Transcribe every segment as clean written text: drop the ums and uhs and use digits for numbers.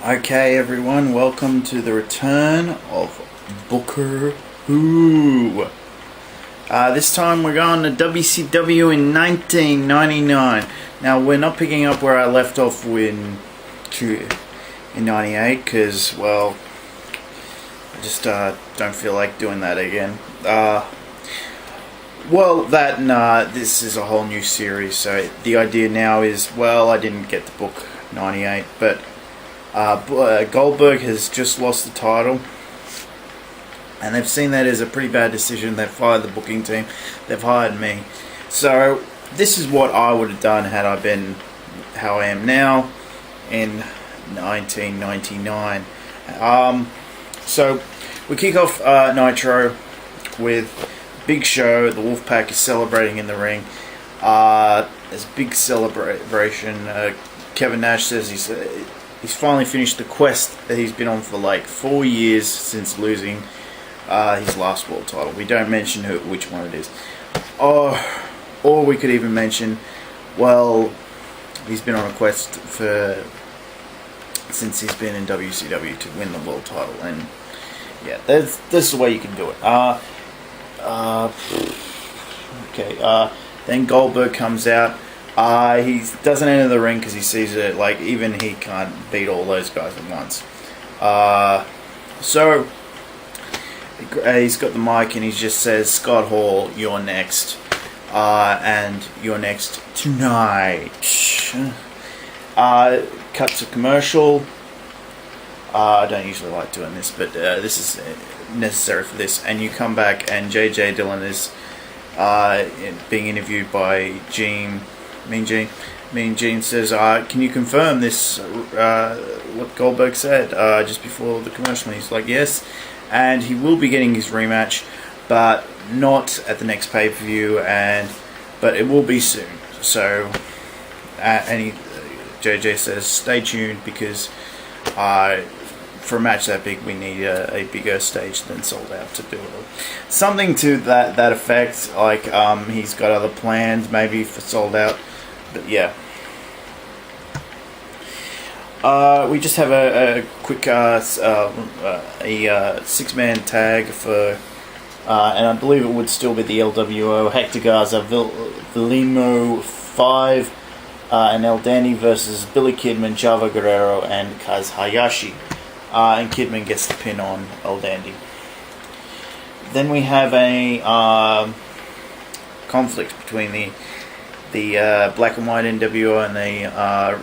Okay, everyone, welcome to the return of Booker Who. This time we're going to WCW in 1999. Now, we're not picking up where I left off in 98 because, well, I just don't feel like doing that again. This is a whole new series, so the idea now is, well, I didn't get to book 98, but Goldberg has just lost the title, and they've seen that as a pretty bad decision. They've fired the booking team. They've hired me. So this is what I would have done had I been how I am now in 1999. So we kick off Nitro with big show. The Wolfpac is celebrating in the ring. There's a big celebration. Kevin Nash says he's finally finished the quest that he's been on for like 4 years since losing his last world title. We don't mention which one it is. Or we could even mention, well, he's been on a quest since he's been in WCW to win the world title. And yeah, that's the way you can do it. Then Goldberg comes out. He doesn't enter the ring because he sees it like even he can't beat all those guys at once. So he's got the mic and he just says, "Scott Hall, you're next, and you're next tonight." Cut to commercial. I don't usually like doing this, but this is necessary for this. And you come back, and Dillon is being interviewed by Gene. Mean Gene says, "Can you confirm this? What Goldberg said just before the commercial?" And he's like, "Yes," and he will be getting his rematch, but not at the next pay-per-view, but it will be soon. So, JJ says, "Stay tuned because for a match that big, we need a bigger stage than Sold Out to do it." Something to that effect. Like he's got other plans, maybe for Sold Out. But yeah, we just have a quick six-man tag for, and I believe it would still be the LWO. Hector, Gaza, Villano 5, and El Dandy versus Billy Kidman, Chavo, Guerrero, and Hayashi. And Kidman gets the pin on El Dandy. Then we have a conflict between the black and white NWO and the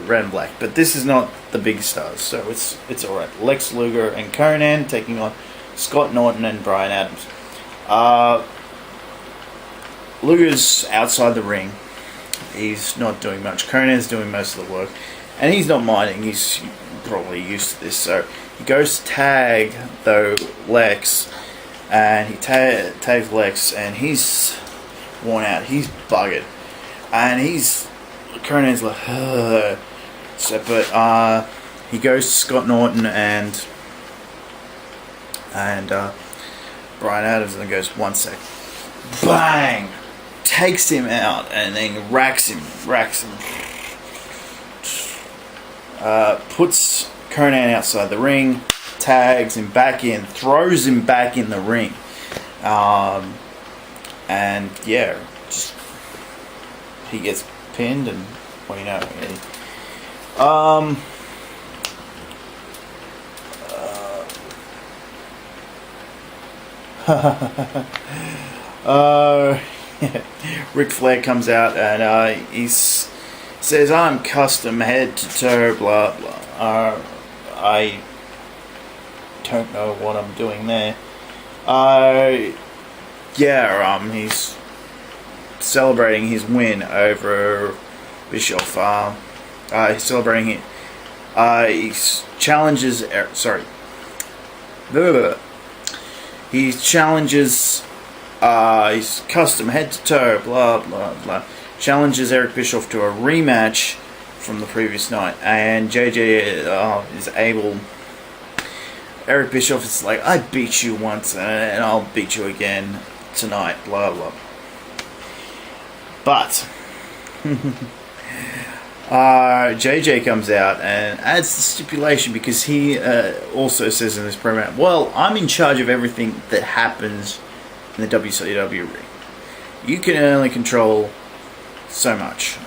red and black, but this is not the big stars, so it's alright. Lex Luger and Conan taking on Scott Norton and Brian Adams. Luger's outside the ring. He's not doing much. Conan's doing most of the work, and he's not minding. He's probably used to this. So he goes to tag though Lex, and he tags Lex, and he's worn out. He's buggered. And Conan's like, ugh. So, but he goes to Scott Norton and Brian Adams, and goes, "1 sec," bang, takes him out, and then racks him, puts Conan outside the ring, tags him back in, throws him back in the ring, and yeah, just. He gets pinned, and well, you know. Ric Flair comes out and he says, "I'm custom head to toe, blah blah." I don't know what I'm doing there. He's celebrating his win over Bischoff. He's celebrating it. He challenges. He challenges. He's custom head to toe. Blah blah blah. Challenges Eric Bischoff to a rematch from the previous night, and JJ is able. Eric Bischoff is like, "I beat you once, and I'll beat you again tonight." Blah blah. But JJ comes out and adds the stipulation because he also says in this program, well, I'm in charge of everything that happens in the WCW ring. You can only control so much.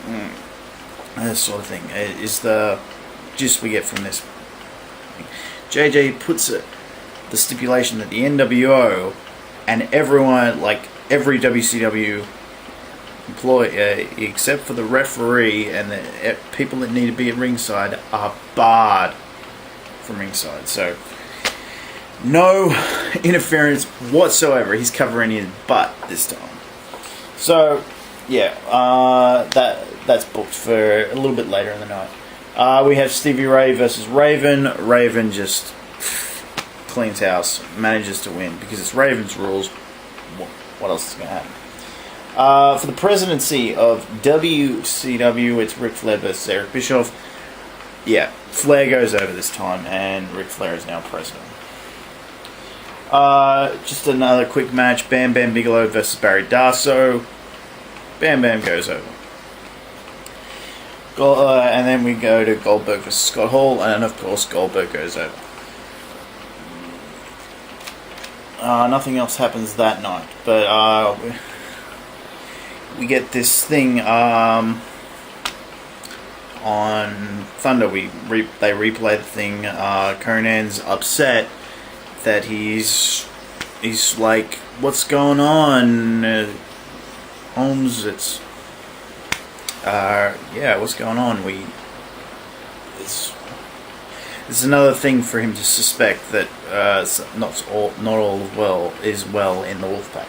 That sort of thing is the gist we get from this. JJ puts the stipulation that the NWO and everyone, like every WCW employee, except for the referee and the people that need to be at ringside, are barred from ringside. So no interference whatsoever. He's covering his butt this time. So yeah, that's booked for a little bit later in the night. We have Stevie Ray versus Raven. Raven just cleans house, manages to win because it's Raven's rules. What else is going to happen? For the presidency of WCW, it's Ric Flair versus Eric Bischoff. Yeah, Flair goes over this time, and Ric Flair is now president. Just another quick match: Bam Bam Bigelow versus Barry Darsow. Bam Bam goes over. And then we go to Goldberg versus Scott Hall, and of course Goldberg goes over. Nothing else happens that night, but we get this thing on Thunder. They replay the thing. Conan's upset that he's like, "What's going on, Holmes?" It's what's going on? It's another thing for him to suspect that not all is well in the Wolfpac.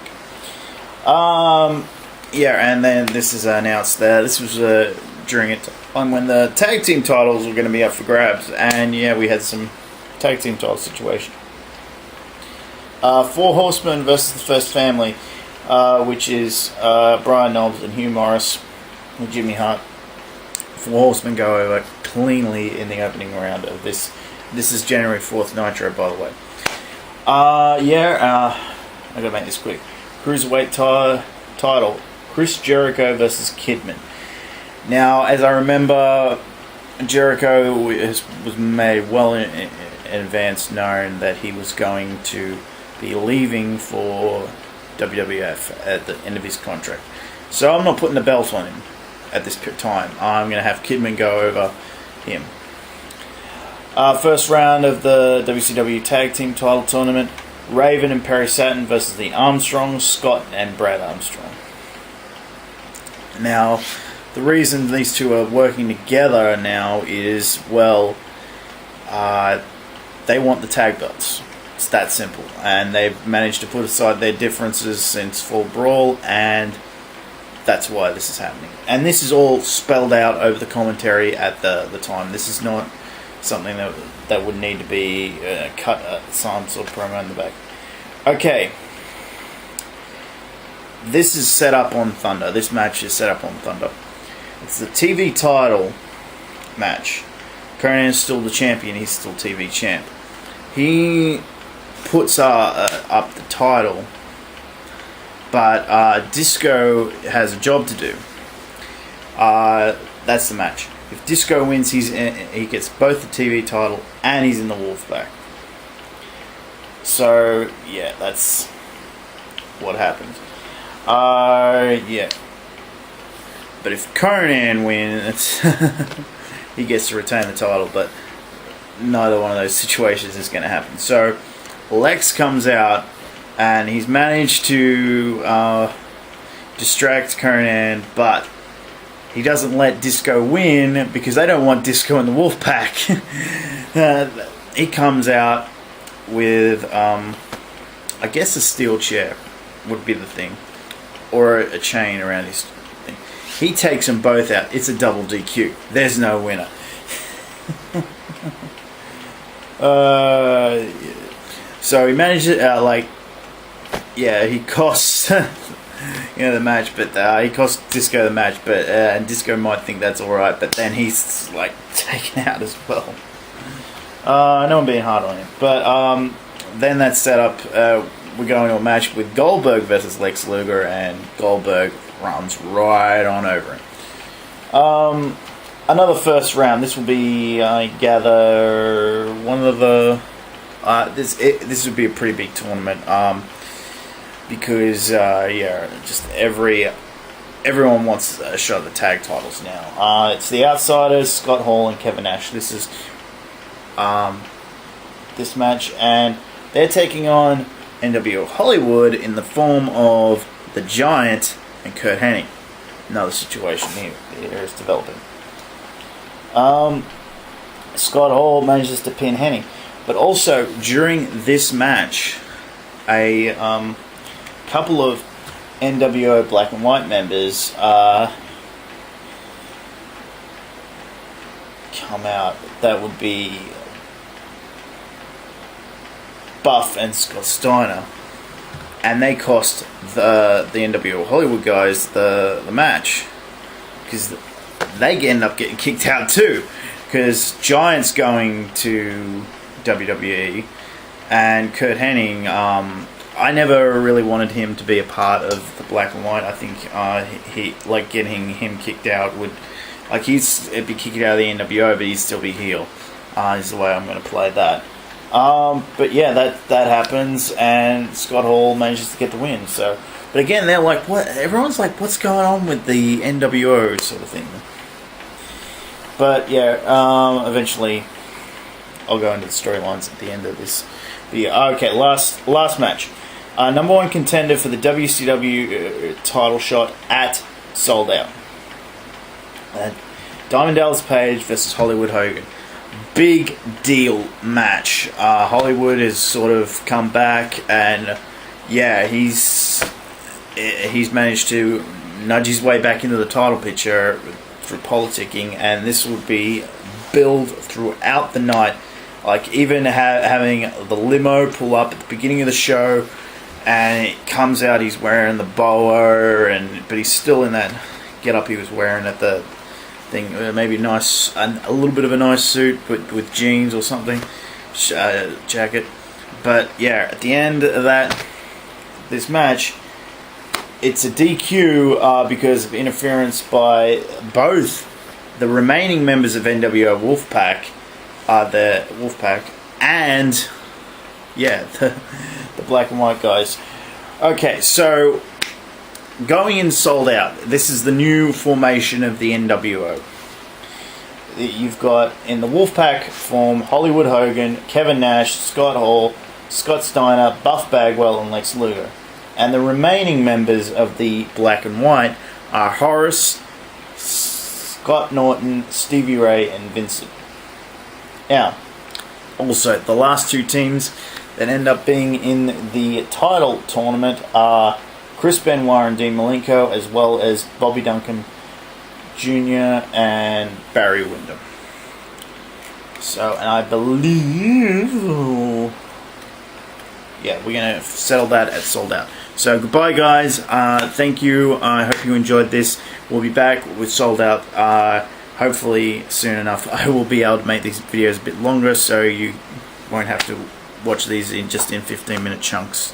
And then this is announced that this was during a time when the tag team titles were going to be up for grabs, and we had some tag team title situation. 4 Horsemen versus the First Family, which is Brian Knobs and Hugh Morris with Jimmy Hart. 4 Horsemen go over cleanly in the opening round of this. This is January 4th Nitro, by the way. I gotta make this quick. Cruiserweight title: Chris Jericho versus Kidman. Now, as I remember, Jericho was made well in advance known that he was going to be leaving for WWF at the end of his contract. So I'm not putting the belt on him at this time. I'm going to have Kidman go over him. First round of the WCW Tag Team Title Tournament: Raven and Perry Saturn versus the Armstrongs, Scott and Brad Armstrong. Now, the reason these two are working together now is, they want the tag belts. It's that simple. And they've managed to put aside their differences since Fall Brawl, and that's why this is happening. And this is all spelled out over the commentary at the time. This is not something that would need to be cut some sort of promo in the back. Okay. This is set up on Thunder. This match is set up on Thunder. It's the TV title match. Conan is still the champion. He's still TV champ. He puts up the title, but Disco has a job to do. That's the match. If Disco wins, he gets both the TV title and he's in the Wolfpac. So that's what happens. But if Conan wins, he gets to retain the title, but neither one of those situations is going to happen. So Lex comes out, and he's managed to distract Conan, but he doesn't let Disco win because they don't want Disco in the Wolfpac. He comes out with, I guess a steel chair would be the thing, or a chain around his thing. He takes them both out. It's a double DQ. There's no winner. So he manages he costs the match, but he costs Disco the match, but and Disco might think that's alright, but then he's taken out as well. No one being hard on him, but then that's set up. We go into a match with Goldberg versus Lex Luger, and Goldberg runs right on over him. another first round. This will be, I gather, one of the. This would be a pretty big tournament. Because just everyone wants a shot at the tag titles now. It's the Outsiders, Scott Hall and Kevin Nash. This is this match, and they're taking on NWO Hollywood in the form of the Giant and Curt Hennig. Another situation here is developing. Scott Hall manages to pin Hennig, but also during this match, a couple of NWO Black and White members come out. That would be Buff and Scott Steiner, and they cost the NWO Hollywood guys the match, because they end up getting kicked out too, because Giant's going to WWE, and Curt Hennig, I never really wanted him to be a part of the Black and White. I think he like getting him kicked out would, like, he'd be kicked out of the NWO, but he'd still be heel. Is the way I'm going to play that. But yeah, that happens, and Scott Hall manages to get the win. So, but again, they're like, what? Everyone's like, what's going on with the NWO sort of thing? But yeah, eventually, I'll go into the storylines at the end of this video. Okay, last match. Number one contender for the WCW title shot at Sold Out. Diamond Dallas Page versus Hollywood Hogan. Big deal match. Hollywood has sort of come back, and yeah, he's managed to nudge his way back into the title picture through politicking, and this will be billed throughout the night. Like, even having the limo pull up at the beginning of the show, and it comes out, he's wearing the boa, but he's still in that get-up he was wearing at the thing. Maybe nice, a little bit of a nice suit, but with jeans or something, jacket. But yeah, at the end of this match, it's a DQ because of interference by both the remaining members of NWO Wolfpac, the Wolfpac, and yeah, the Black and White guys. Okay, so going in Sold Out, this is the new formation of the NWO. You've got in the Wolfpac form Hollywood Hogan, Kevin Nash, Scott Hall, Scott Steiner, Buff Bagwell, and Lex Luger. And the remaining members of the Black and White are Horace, Scott Norton, Stevie Ray, and Vincent. Now, also, the last two teams that end up being in the title tournament are Chris Benoit and Dean Malenko, as well as Bobby Duncan Jr. and Barry Windham. So, and I believe, yeah, we're going to settle that at Sold Out. So, goodbye, guys. Thank you. I hope you enjoyed this. We'll be back with Sold Out hopefully soon enough. I will be able to make these videos a bit longer, so you won't have to watch these in 15-minute chunks.